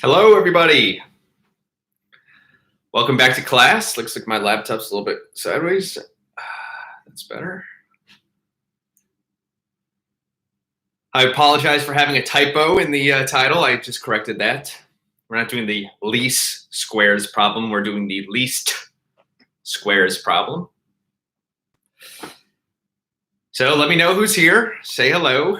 Hello, everybody. Welcome back to class. Looks like my laptop's a little bit sideways. That's better. I apologize for having a typo in the title. I just corrected that. We're not doing the least squares problem. We're doing the least squares problem. So let me know who's here. Say hello.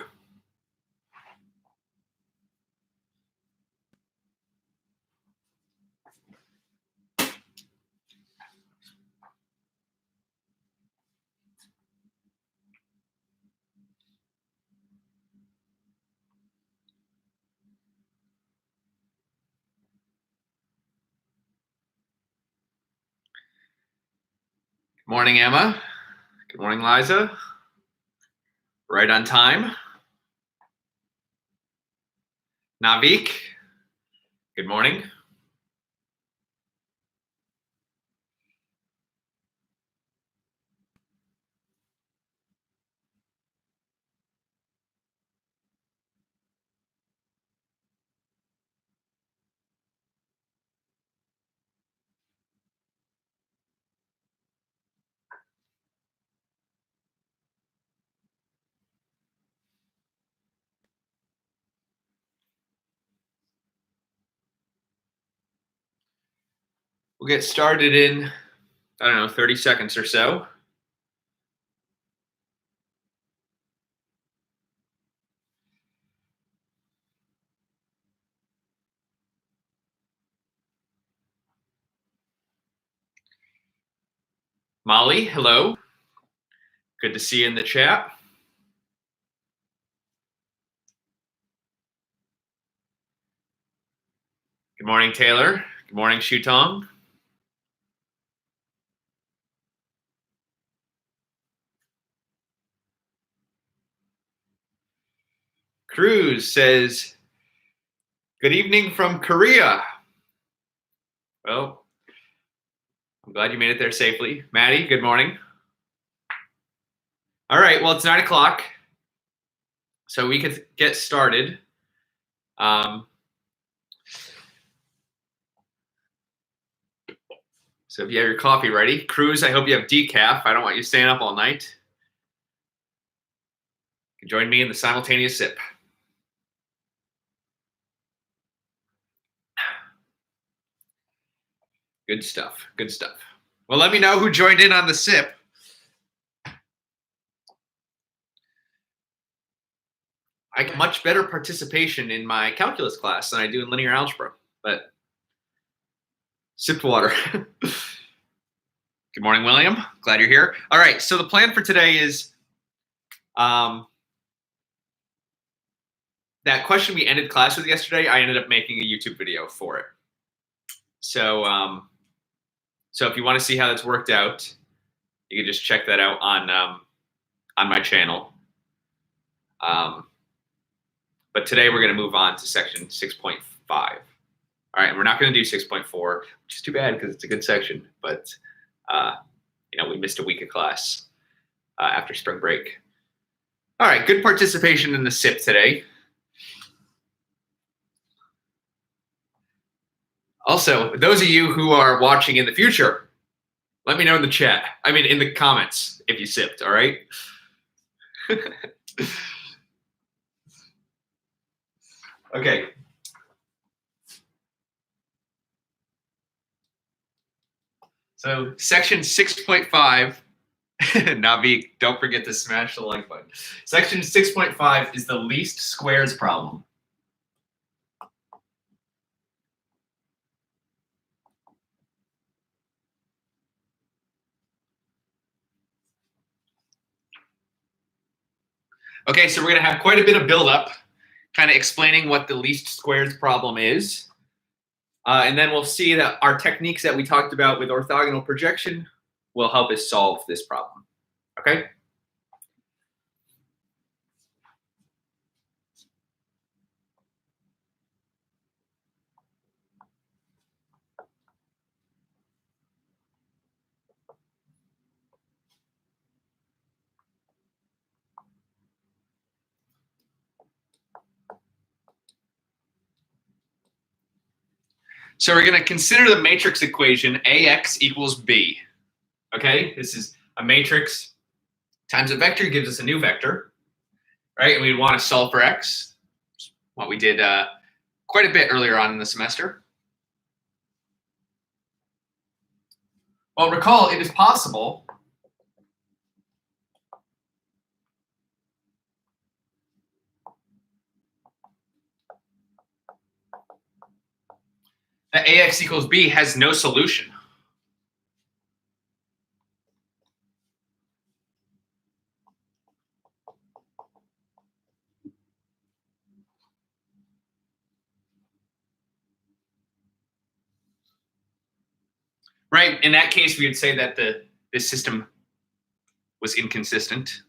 Good morning, Emma. Good morning, Liza. Right on time. Navik. Good morning. We'll get started in, 30 seconds or so. Molly, hello. Good to see you in the chat. Good morning, Taylor. Good morning, Shutong. Cruz says, good evening from Korea. Well, I'm glad you made it there safely. Maddie, good morning. All right, well, it's 9 o'clock, so we could get started. So if you have your coffee ready. Cruz, I hope you have decaf. I don't want you staying up all night. You can join me in the simultaneous sip. Good stuff, good stuff. Well, let me know who joined in on the sip. I get much better participation in my calculus class than I do in linear algebra, but sipped water. Good morning, William. Glad you're here. All right, so the plan for today is that question we ended class with yesterday, I ended up making a YouTube video for it. So so if you want to see how that's worked out, you can just check that out on my channel. But today we're going to move on to section 6.5. All right, and we're not going to do 6.4, which is too bad because it's a good section. But we missed a week of class after spring break. All right, good participation in the SIP today. Also, those of you who are watching in the future, let me know in the chat. I mean, in the comments if you sipped, all right? Okay. So section 6.5, Navik, don't forget to smash the like button. Section 6.5 is the least squares problem. Okay, so we're going to have quite a bit of buildup, kind of explaining what the least squares problem is. And then we'll see that our techniques that we talked about with orthogonal projection will help us solve this problem. Okay? So we're going to consider the matrix equation AX equals B. Okay, this is a matrix times a vector gives us a new vector, right? And we want to solve for X, what we did quite a bit earlier on in the semester. Well, recall it is possible that AX equals B has no solution. Right? In that case, we would say that this system was inconsistent.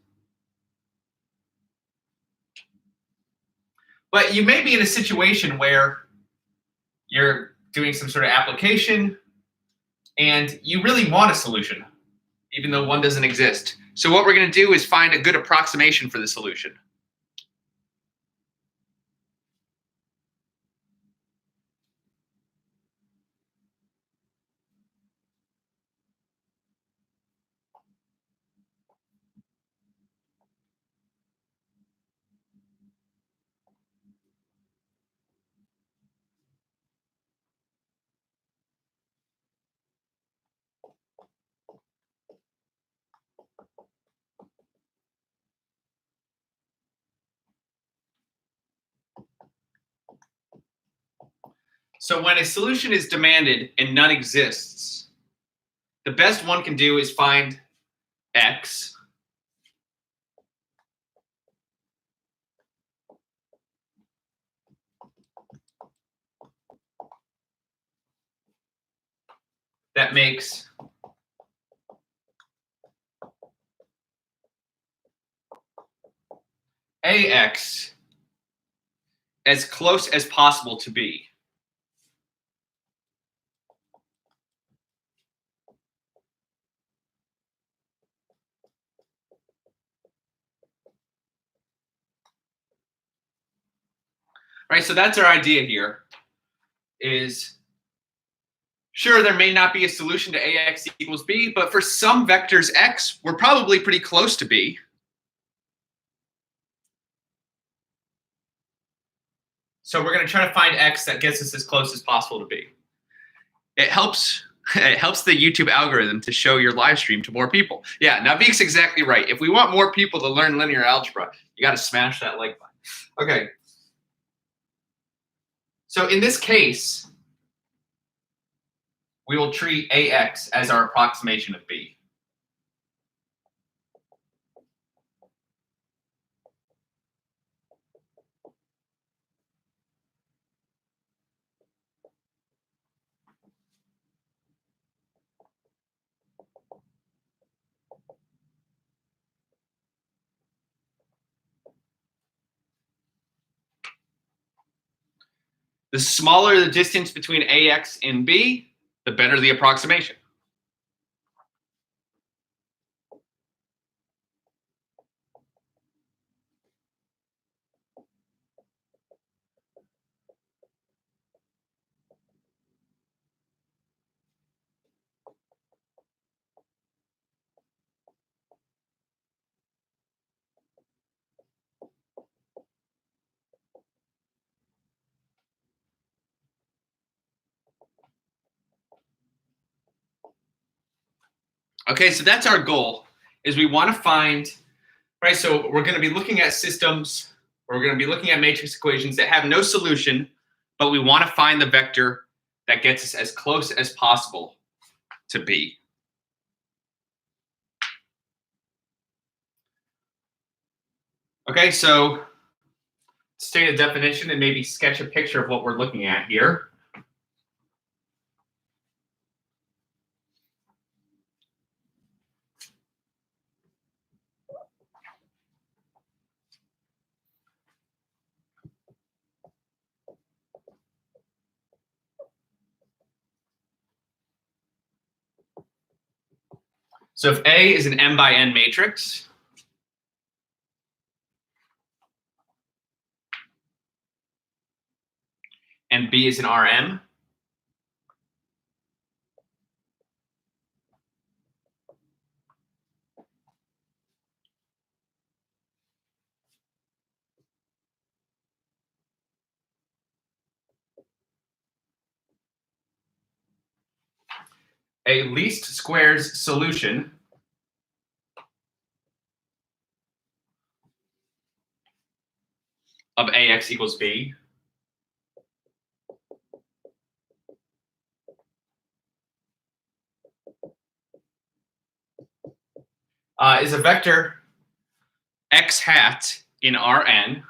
But you may be in a situation where you're doing some sort of application and you really want a solution, even though one doesn't exist. So what we're going to do is find a good approximation for the solution. So when a solution is demanded and none exists, the best one can do is find X that makes AX as close as possible to B. Right, so that's our idea here, is sure, there may not be a solution to AX equals B, but for some vectors X, we're probably pretty close to B. So we're going to try to find X that gets us as close as possible to B. It helps the YouTube algorithm to show your live stream to more people. Yeah, Navik's exactly right. If we want more people to learn linear algebra, you got to smash that like button. Okay. So in this case, we will treat AX as our approximation of B. The smaller the distance between AX and B, the better the approximation. Okay, so that's our goal, is we want to find, right, so we're going to be looking at systems, or we're going to be looking at matrix equations that have no solution, but we want to find the vector that gets us as close as possible to B. Okay, so state a definition and maybe sketch a picture of what we're looking at here. So if A is an m by n matrix, and B is an Rm, a least squares solution of ax equals b is a vector x hat in Rn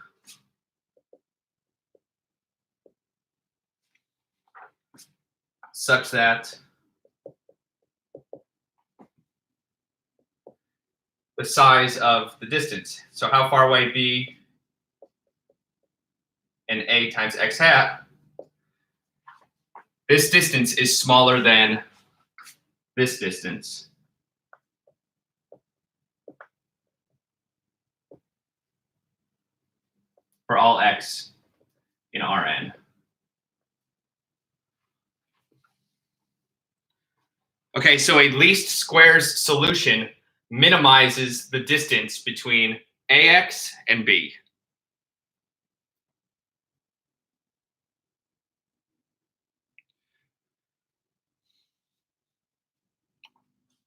such that the size of the distance, so how far away b and a times x hat, this distance is smaller than this distance for all x in Rn. Okay, so a least squares solution minimizes the distance between ax and b.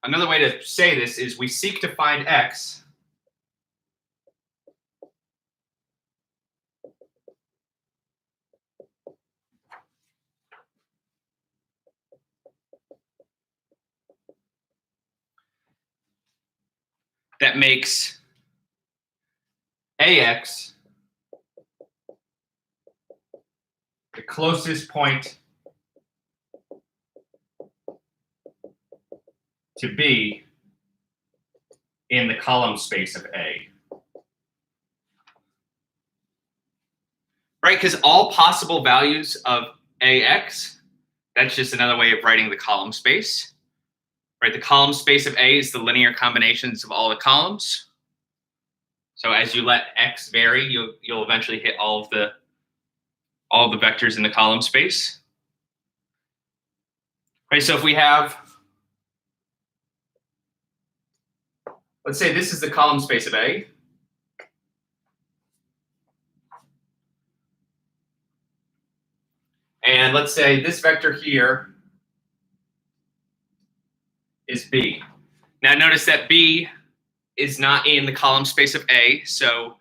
Another way to say this is we seek to find x that makes ax the closest point to b in the column space of A. Right, because all possible values of ax, that's just another way of writing the column space. Right, the column space of A is the linear combinations of all the columns. So as you let x vary, you'll eventually hit all of the vectors in the column space. Right, so if we have, let's say this is the column space of A. And let's say this vector here is B. Now notice that B is not in the column space of A, so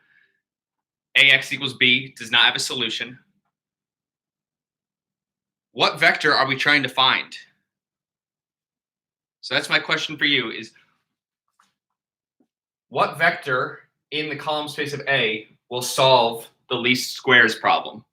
ax equals b does not have a solution. What vector are we trying to find? So that's my question for you is, what vector in the column space of A will solve the least squares problem?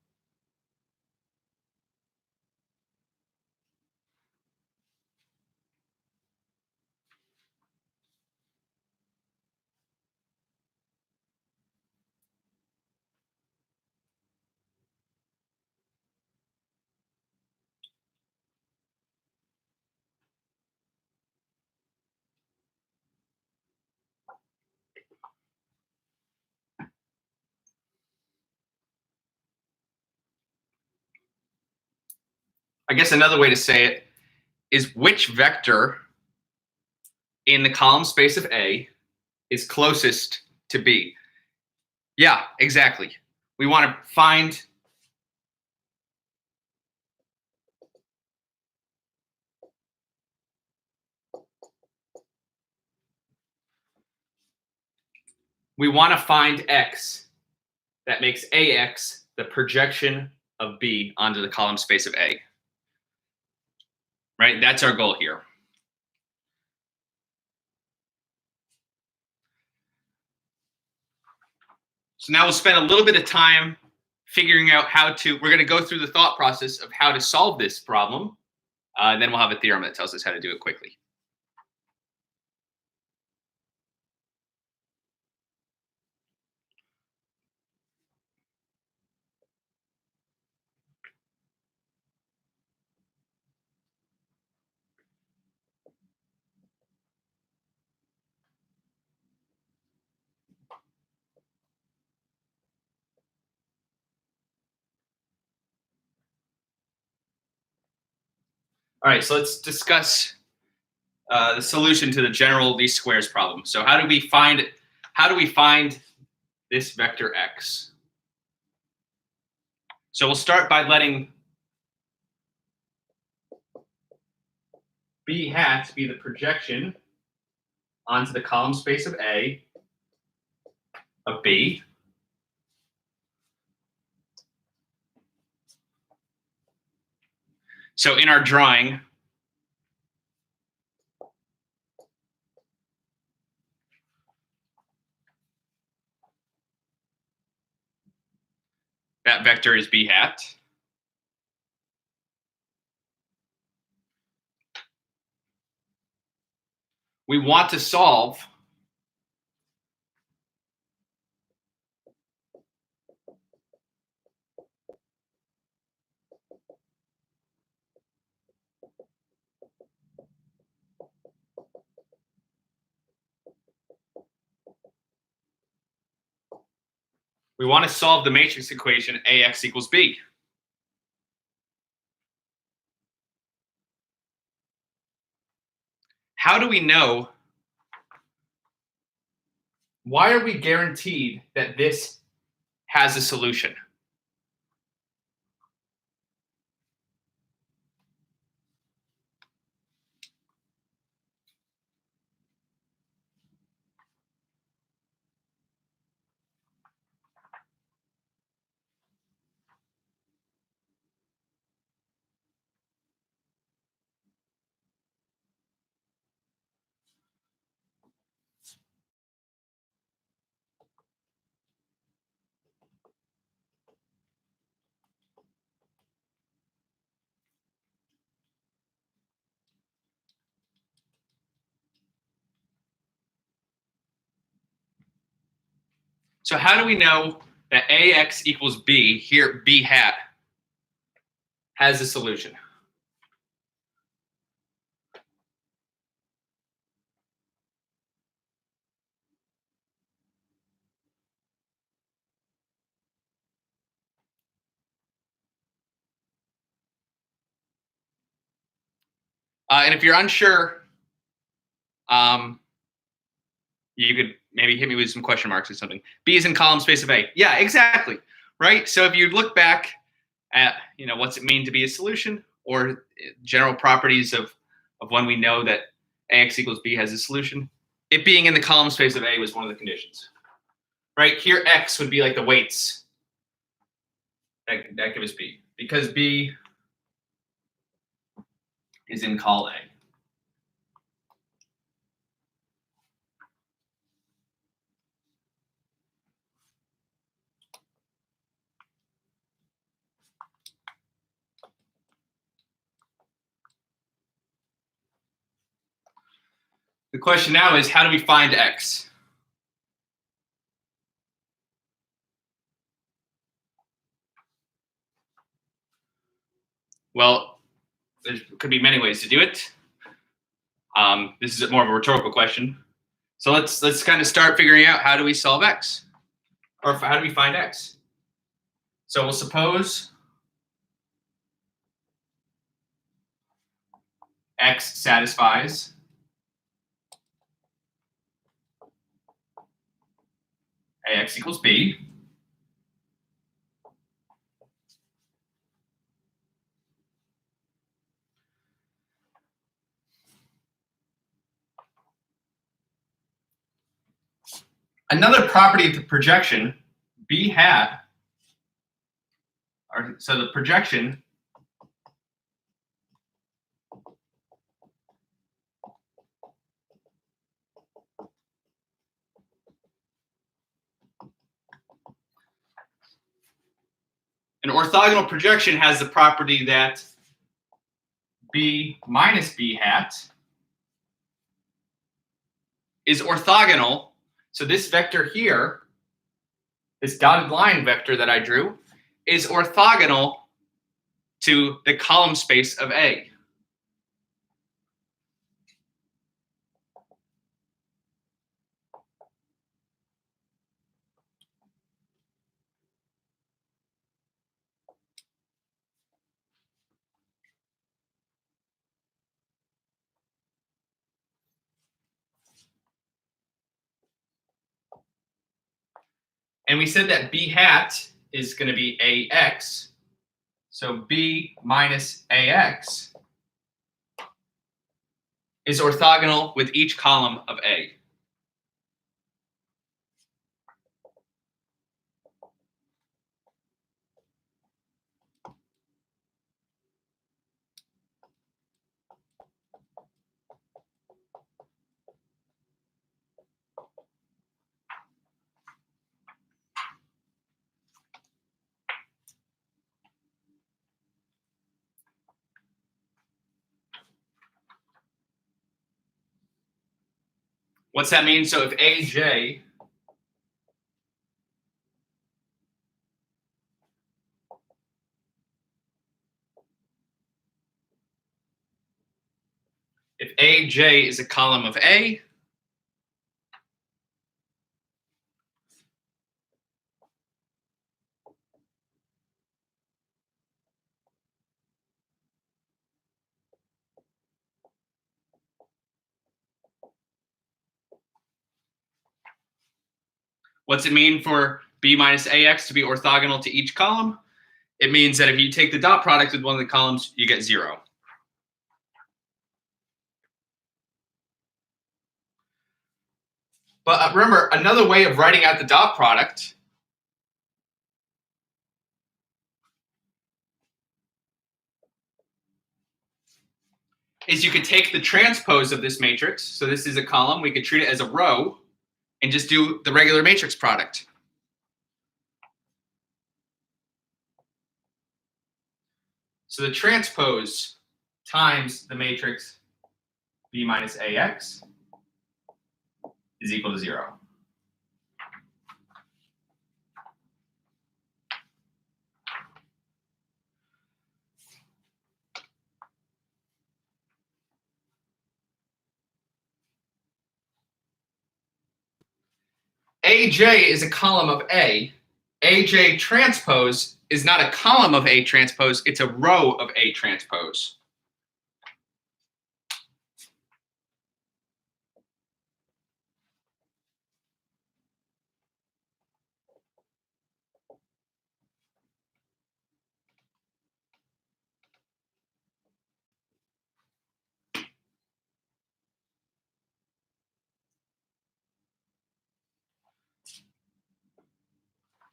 I guess another way to say it is, which vector in the column space of A is closest to B? Yeah, exactly. We want to find x that makes ax the projection of B onto the column space of A. Right? That's our goal here. So now we'll spend a little bit of time figuring out we're going to go through the thought process of how to solve this problem. And then we'll have a theorem that tells us how to do it quickly. All right, so let's discuss the solution to the general least squares problem. So how do we find this vector x? So we'll start by letting B hat be the projection onto the column space of A of B. So in our drawing, that vector is B hat. We want to solve the matrix equation AX equals B. How do we know? Why are we guaranteed that this has a solution? So how do we know that AX equals B, here B hat, has a solution? And if you're unsure, you could maybe hit me with some question marks or something. B is in column space of A. Yeah, exactly. Right? So if you look back at, what's it mean to be a solution, or general properties of when we know that AX equals B has a solution, it being in the column space of A was one of the conditions. Right? Here X would be like the weights that give us B, because B is in col A. The question now is, how do we find X? Well, there could be many ways to do it. This is more of a rhetorical question. So let's kind of start figuring out, how do we solve X? Or how do we find X? So we'll suppose X satisfies AX equals B. Another property of the projection, B hat, so the projection an orthogonal projection has the property that B minus B hat is orthogonal. So this vector here, this dotted line vector that I drew, is orthogonal to the column space of A. And we said that B hat is going to be AX. So B minus AX is orthogonal with each column of A. What's that mean? So if AJ is a column of A, what's it mean for B minus AX to be orthogonal to each column? It means that if you take the dot product with one of the columns, you get 0. But remember, another way of writing out the dot product is you could take the transpose of this matrix. So this is a column. We could treat it as a row and just do the regular matrix product. So the transpose times the matrix B minus AX is equal to 0. AJ is a column of A. AJ transpose is not a column of A transpose, it's a row of A transpose.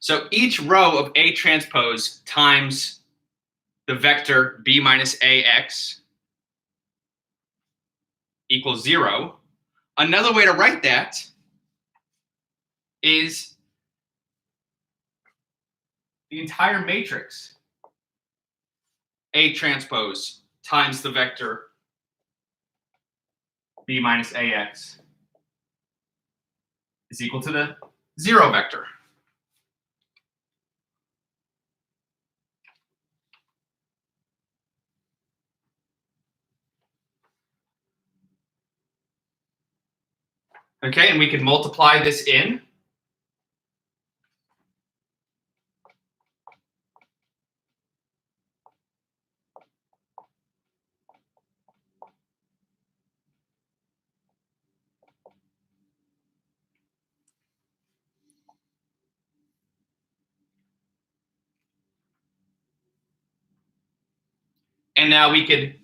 So each row of A transpose times the vector B minus AX equals 0. Another way to write that is the entire matrix A transpose times the vector B minus AX is equal to the 0 vector. Okay, and we can multiply this in. And now we could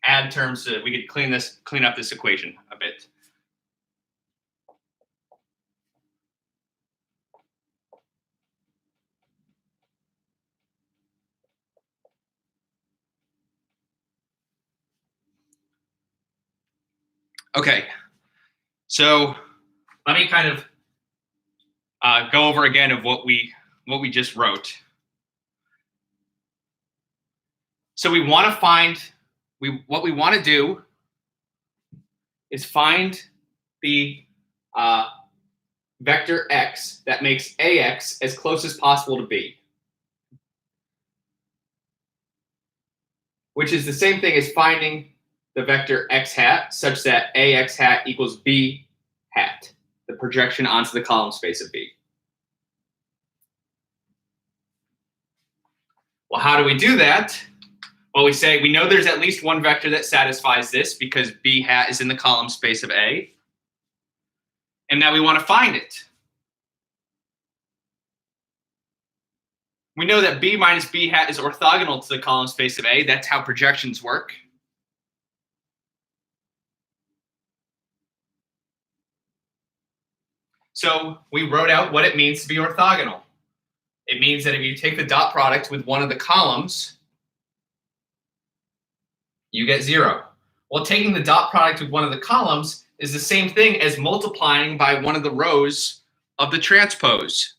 add terms to, we could clean up this equation a bit. Okay, so let me kind of go over again of what we just wrote. So we want to find, what we want to do is find the vector x that makes AX as close as possible to B, which is the same thing as finding the vector x hat such that AX hat equals B hat, the projection onto the column space of B. Well, how do we do that? Well, we say we know there's at least one vector that satisfies this because B hat is in the column space of A. And now we want to find it. We know that B minus B hat is orthogonal to the column space of A. That's how projections work. So we wrote out what it means to be orthogonal. It means that if you take the dot product with one of the columns, you get 0. Well, taking the dot product with one of the columns is the same thing as multiplying by one of the rows of the transpose.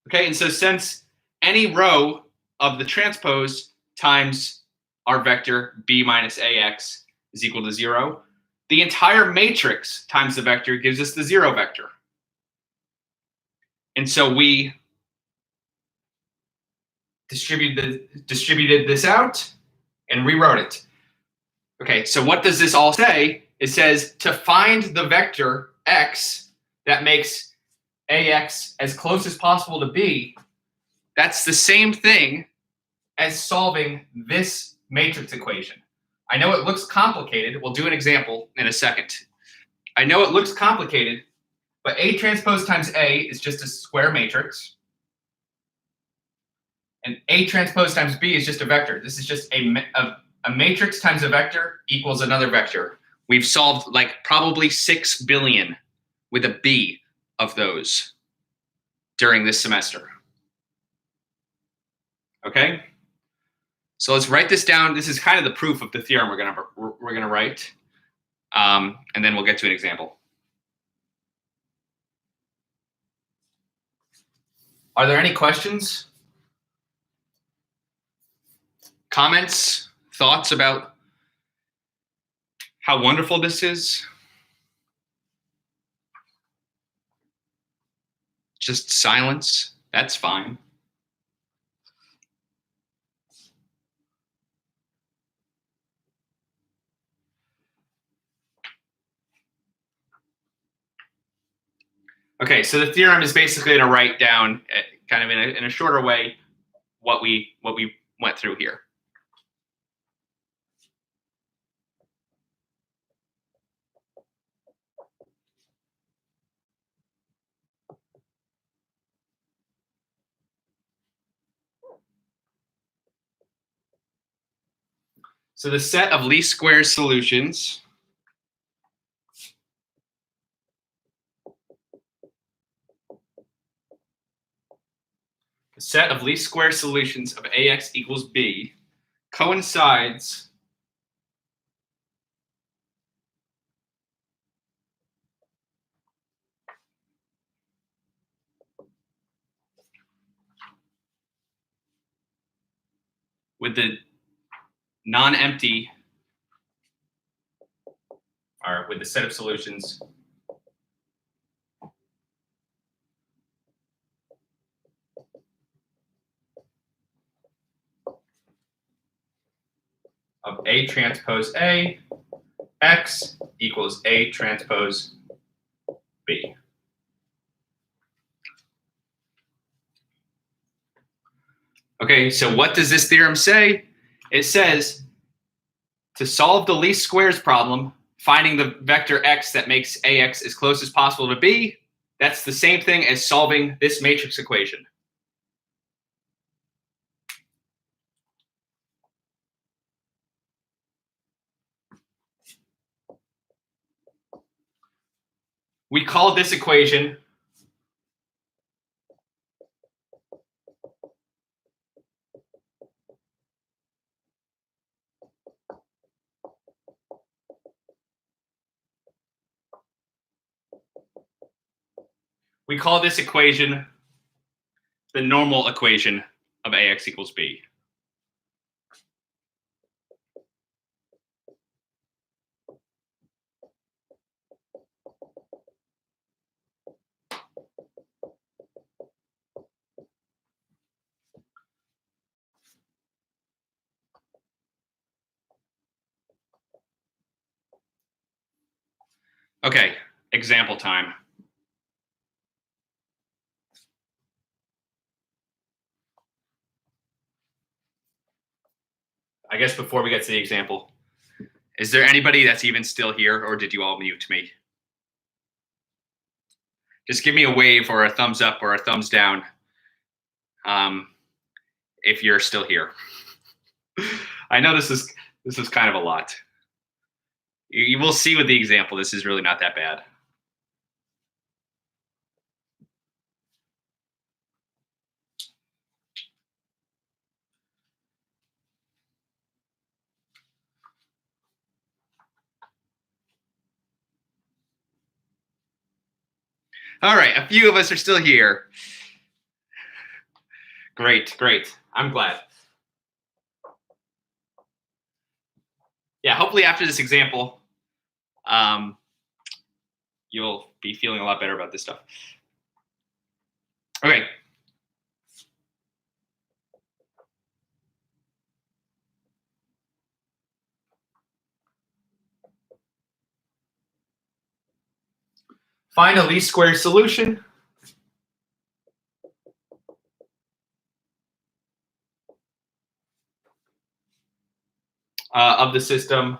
Okay, and so since any row of the transpose times our vector b minus ax is equal to 0, the entire matrix times the vector gives us the 0 vector. And so we distributed this out and rewrote it. Okay, so what does this all say? It says to find the vector x that makes ax as close as possible to b, that's the same thing as solving this matrix equation. I know it looks complicated. We'll do an example in a second. I know it looks complicated, but A transpose times A is just a square matrix. And A transpose times B is just a vector. This is just a matrix times a vector equals another vector. We've solved like probably 6 billion with a B of those during this semester. Okay? So let's write this down. This is kind of the proof of the theorem we're gonna write, and then we'll get to an example. Are there any questions? Comments? Thoughts about how wonderful this is? Just silence. That's fine. Okay, so the theorem is basically going to write down, kind of in a shorter way, what we went through here. So the set of least squares solutions of ax equals b coincides with the non-empty, or with the set of solutions of A transpose A, x equals A transpose B. Okay, so what does this theorem say? It says to solve the least squares problem, finding the vector x that makes ax as close as possible to b, that's the same thing as solving this matrix equation. We call this equation the normal equation of ax equals b. Okay, example time. I guess before we get to the example, is there anybody that's even still here, or did you all mute me? Just give me a wave or a thumbs up or a thumbs down if you're still here. I know this is kind of a lot. You will see with the example, this is really not that bad. All right, a few of us are still here. Great, great. I'm glad. Yeah, hopefully after this example, you'll be feeling a lot better about this stuff. Okay. Find a least squares solution of the system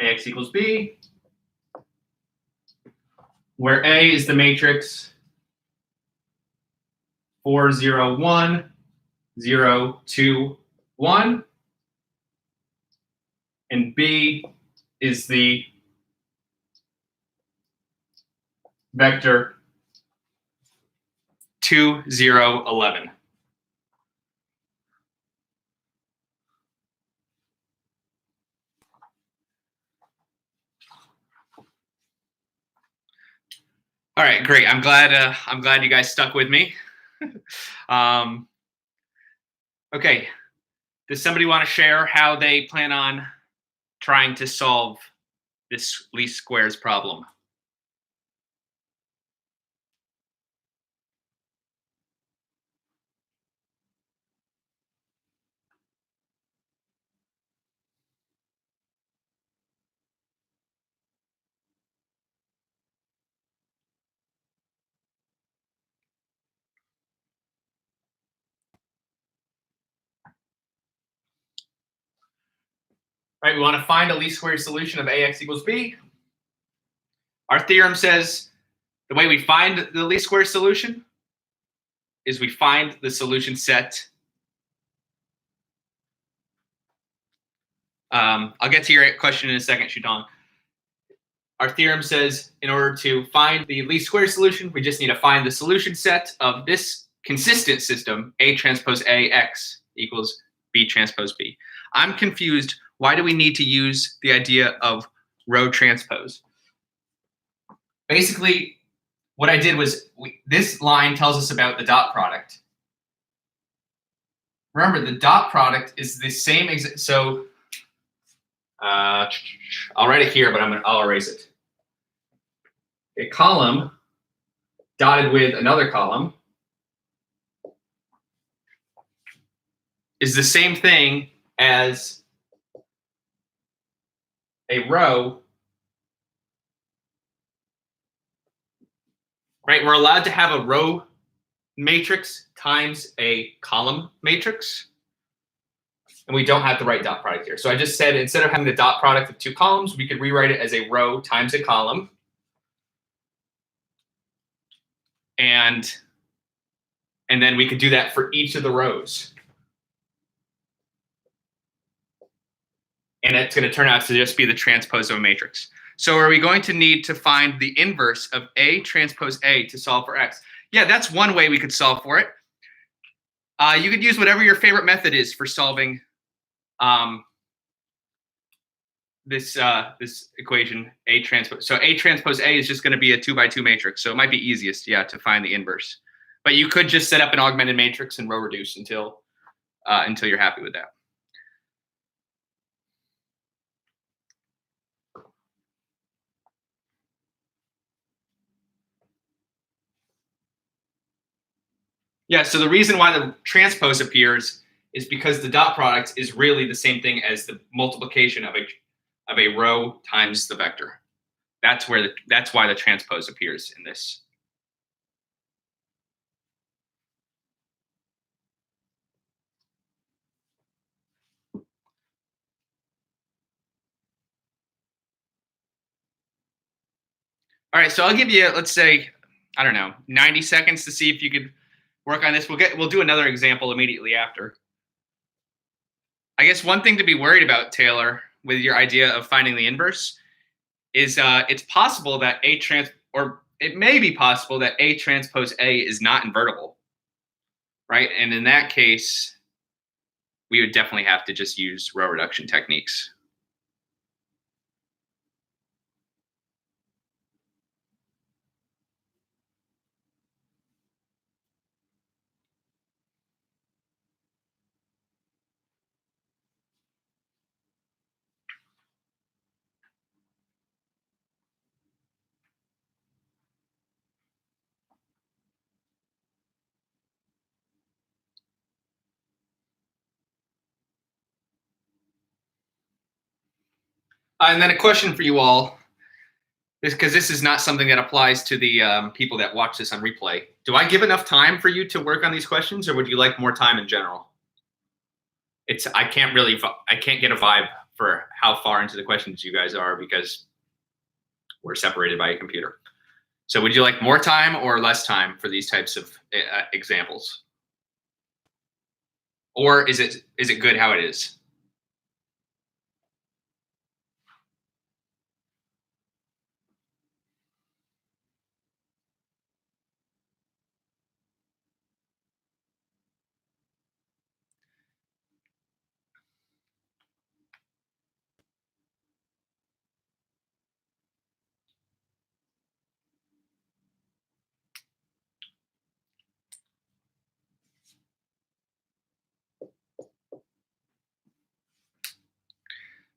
AX equals B, where A is the matrix 4, 0, 1, 0, 2, 1, and B is the vector 2, 0, 11. All right, great. I'm glad you guys stuck with me. Okay. Does somebody want to share how they plan on trying to solve this least squares problem? Right, we want to find a least squares solution of AX equals B. Our theorem says the way we find the least squares solution is we find the solution set. I'll get to your question in a second, Shudong. Our theorem says in order to find the least squares solution, we just need to find the solution set of this consistent system, A transpose AX equals B transpose B. I'm confused. Why do we need to use the idea of row transpose? Basically, what I did was this line tells us about the dot product. Remember, the dot product is the same exact. So I'll write it here, but I'll erase it. A column dotted with another column is the same thing as a row. Right? We're allowed to have a row matrix times a column matrix. And we don't have the right dot product here. So I just said instead of having the dot product of two columns, we could rewrite it as a row times a column. And then we could do that for each of the rows. And it's going to turn out to just be the transpose of a matrix. So are we going to need to find the inverse of A transpose A to solve for X? Yeah, that's one way we could solve for it. You could use whatever your favorite method is for solving this equation, A transpose. So A transpose A is just going to be a 2x2 matrix. So it might be easiest, yeah, to find the inverse. But you could just set up an augmented matrix and row reduce until you're happy with that. Yeah, so the reason why the transpose appears is because the dot product is really the same thing as the multiplication of a row times the vector. That's why the transpose appears in this. All right, so I'll give you, let's say, I don't know, 90 seconds to see if you could work on this. We'll do another example immediately after. I guess one thing to be worried about, Taylor, with your idea of finding the inverse is it's possible that it may be possible that A transpose A is not invertible, right? And in that case, we would definitely have to just use row reduction techniques. And then a question for you all, because this is not something that applies to the people that watch this on replay. Do I give enough time for you to work on these questions, or would you like more time in general? I can't get a vibe for how far into the questions you guys are because we're separated by a computer. So would you like more time or less time for these types of examples? Or is it good how it is?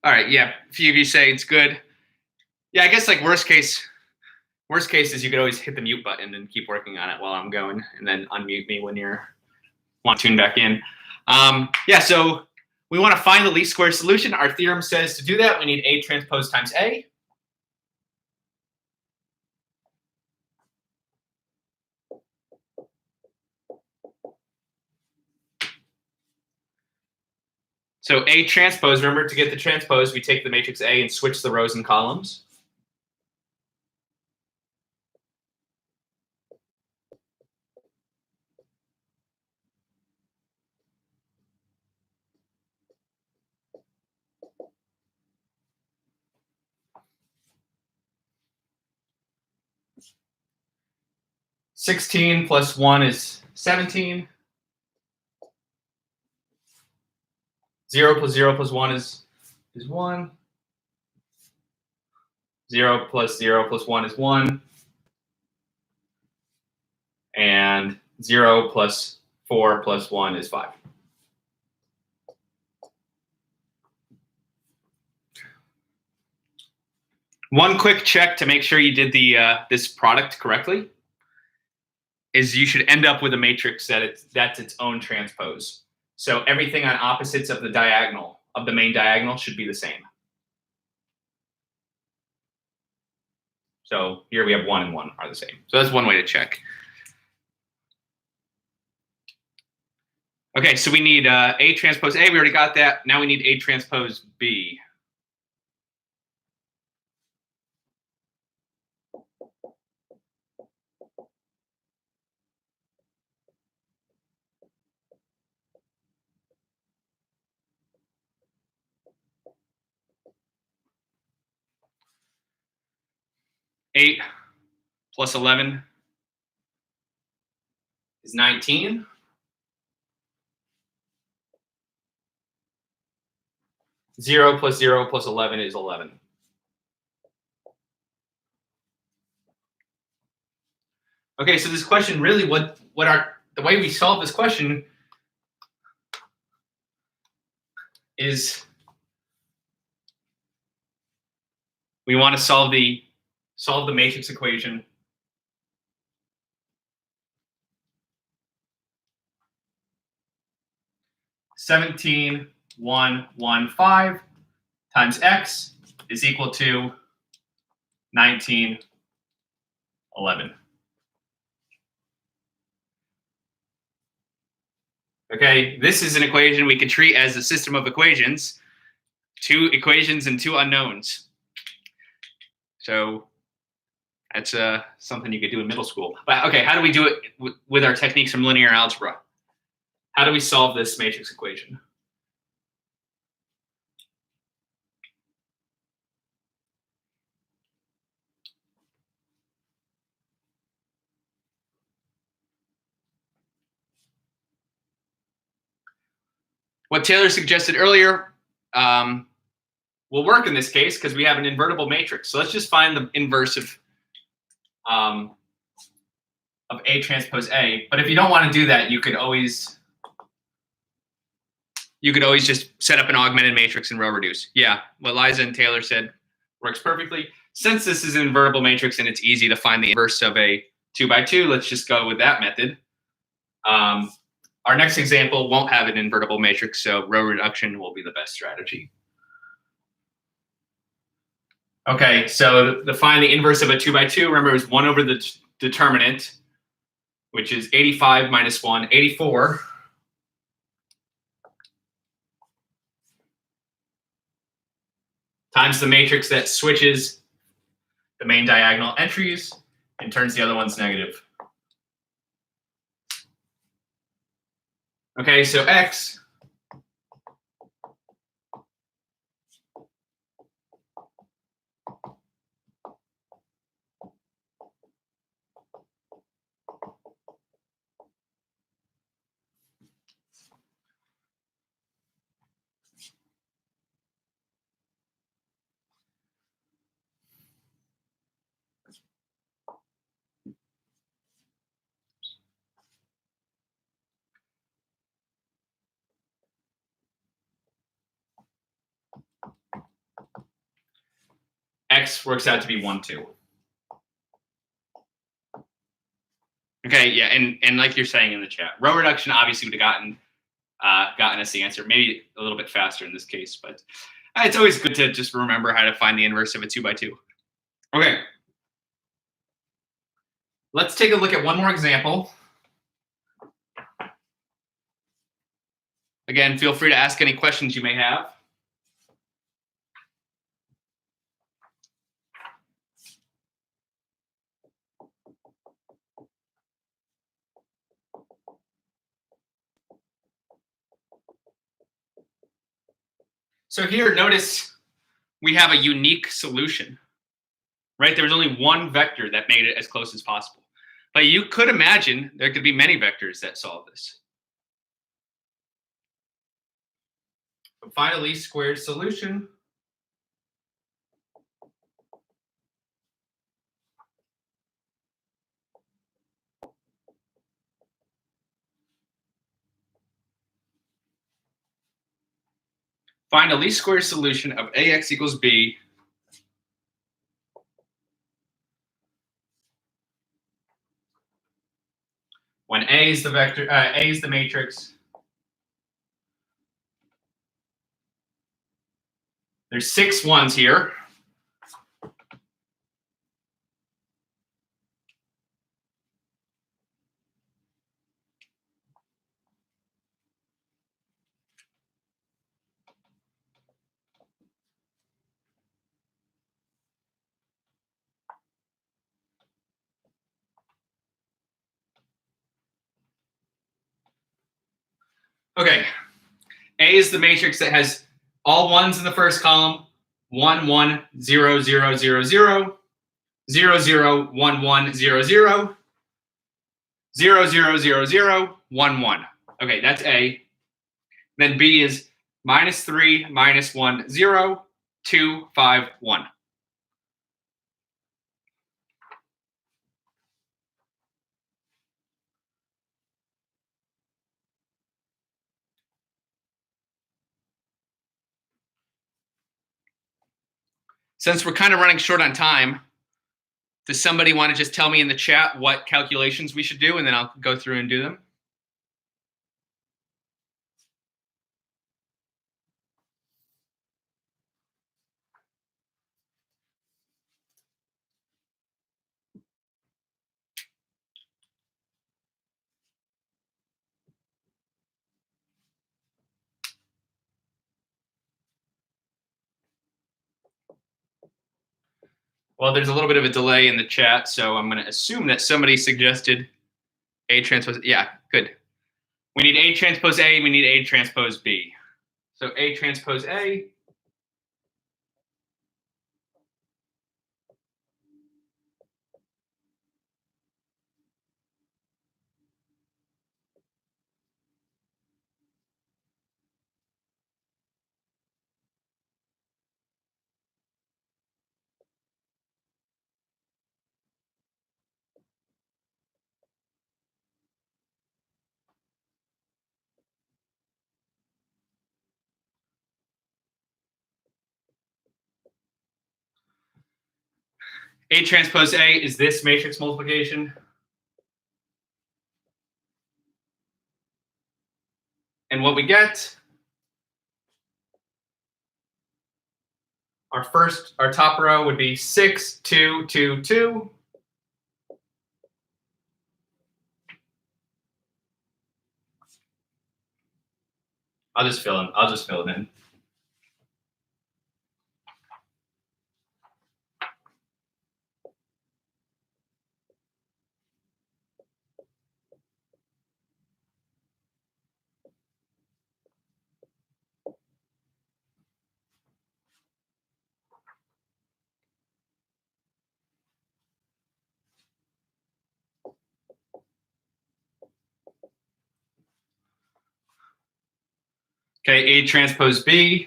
All right, yeah, a few of you say it's good. Yeah, I guess like worst case is you could always hit the mute button and keep working on it while I'm going, and then unmute me when you want to tune back in. Yeah, so we want to find the least squares solution. Our theorem says to do that, we need A transpose times A. So A transpose, remember to get the transpose, we take the matrix A and switch the rows and columns. (16 plus 1 is 17. 0 plus 0 plus 1 is 1. 0 plus 0 plus 1 is 1. And 0 plus 4 plus 1 is 5. One quick check to make sure you did this product correctly is you should end up with a matrix that's its own transpose. So everything on opposites of the diagonal, of the main diagonal, should be the same. So here we have 1 and 1 are the same. So that's one way to check. Okay, so we need A transpose A. We already got that. Now we need A transpose B. Eight plus 11 is 19. Zero plus 0 plus 11 is 11. Okay, so this question really, the way we solve this question is we want to solve the matrix equation. (17, 1, 1, 5 times x is equal to 19, 11. Okay, this is an equation we could treat as a system of equations, 2 equations and 2 unknowns. So that's something you could do in middle school. But okay, how do we do it with our techniques from linear algebra? How do we solve this matrix equation? What Taylor suggested earlier will work in this case because we have an invertible matrix. So let's just find the inverse of A transpose A. But if you don't want to do that, you could always just set up an augmented matrix and row reduce. Yeah, what Liza and Taylor said works perfectly. Since this is an invertible matrix and it's easy to find the inverse of a 2 by 2, let's just go with that method. Our next example won't have an invertible matrix, so row reduction will be the best strategy. Okay, so to find the inverse of a 2 by 2, remember it's 1 over the determinant, which is 85 minus 1, 84. Times the matrix that switches the main diagonal entries and turns the other ones negative. Okay, so X X works out to be 1, 2. Okay, yeah, and like you're saying in the chat, row reduction obviously would have gotten us the answer, maybe a little bit faster in this case, but it's always good to just remember how to find the inverse of a 2 by 2. Okay, let's take a look at one more example. Again, feel free to ask any questions you may have. So here, notice we have a unique solution, right? There was only one vector that made it as close as possible. But you could imagine there could be many vectors that solve this. So find a least squares solution. Find a least squares solution of AX equals B when A is the vector, A is the matrix. There's 6 ones here. Okay, A is the matrix that has all ones in the first column, 1, 1, 0, 0, 0, 0, 0, 0, 1, 1, 0, 0, 0, 0, 0, 0, 1, 1. Okay, that's A. Then B is -3, -1, 0, 2, 5, 1. Since we're kind of running short on time, does somebody want to just tell me in the chat what calculations we should do, and then I'll go through and do them? Well, there's a little bit of a delay in the chat, so I'm going to assume that somebody suggested A transpose. Yeah, good. We need A transpose A, we need A transpose B. So A transpose A. A transpose A is this matrix multiplication. And what we get, our top row would be 6, 2, 2, 2. I'll just fill it in. Okay, A transpose B.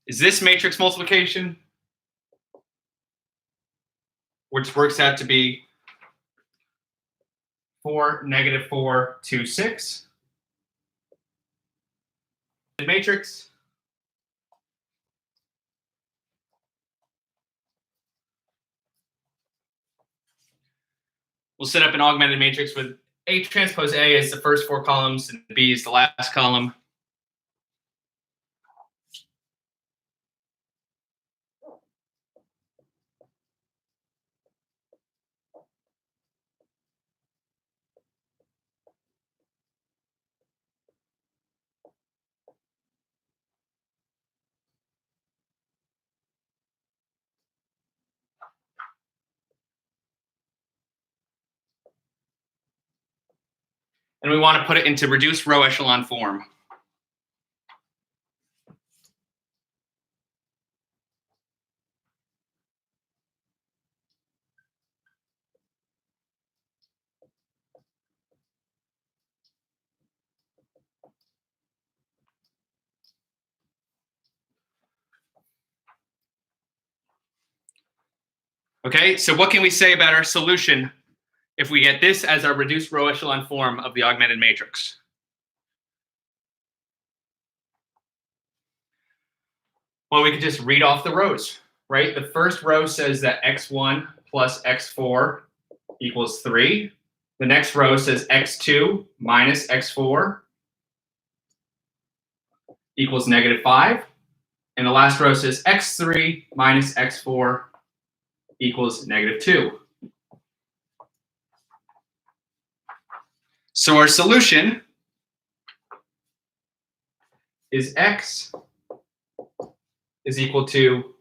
Is this matrix multiplication, which works out to be 4, negative 4, 2, 6. Matrix. We'll set up an augmented matrix with A transpose A as the first 4 columns and B is the last column. And we want to put it into reduced row echelon form. Okay, so what can we say about our solution if we get this as our reduced row echelon form of the augmented matrix? Well, we could just read off the rows, right? The first row says that x1 plus x4 equals 3. The next row says x2 minus x4 equals negative 5. And the last row says x3 minus x4 equals negative 2. So our solution is x is equal to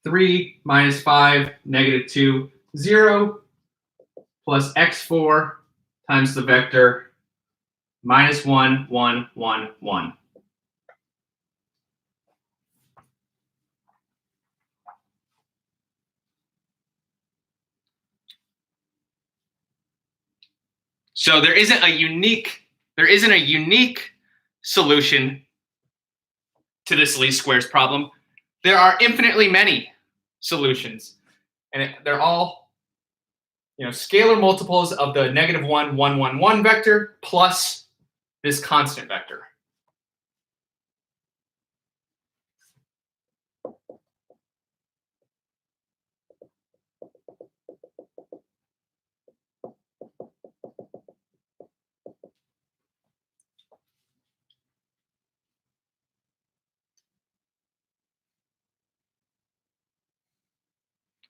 3 minus 5, negative 2, 0, plus x4 times the vector minus 1, 1, 1, 1. So there isn't a unique solution to this least squares problem. There are infinitely many solutions, and they're all scalar multiples of the negative 1, 1, 1, 1 vector plus this constant vector.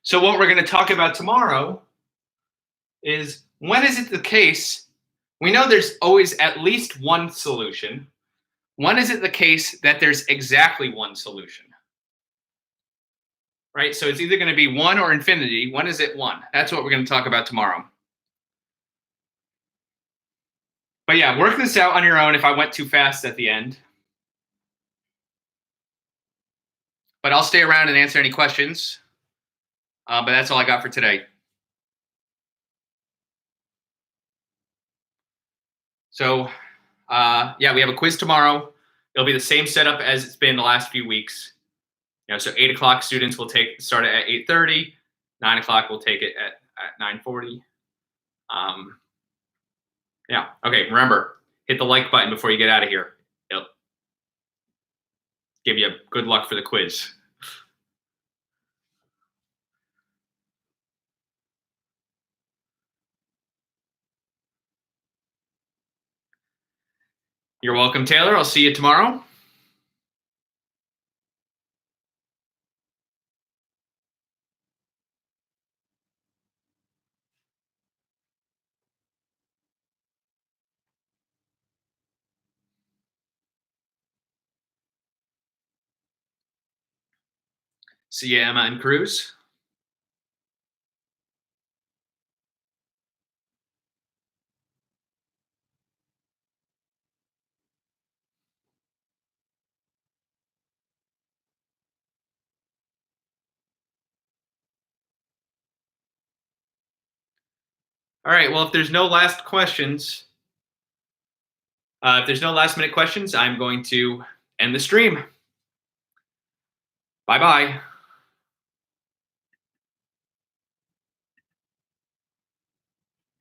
So what we're going to talk about tomorrow is, when is it the case? We know there's always at least one solution. When is it the case that there's exactly one solution? Right? So it's either going to be 1 or infinity. When is it 1? That's what we're going to talk about tomorrow. But yeah, work this out on your own if I went too fast at the end. But I'll stay around and answer any questions. But that's all I got for today. So, yeah, we have a quiz tomorrow. It'll be the same setup as it's been the last few weeks. So 8 o'clock students will start at 8:30. 9 o'clock we'll take it at 9:40. Yeah. Okay. Remember, hit the like button before you get out of here. It'll give you good luck for the quiz. You're welcome, Taylor. I'll see you tomorrow. See you, Emma and Cruz. All right. Well, if there's no last questions, if there's no last minute questions, I'm going to end the stream. Bye-bye.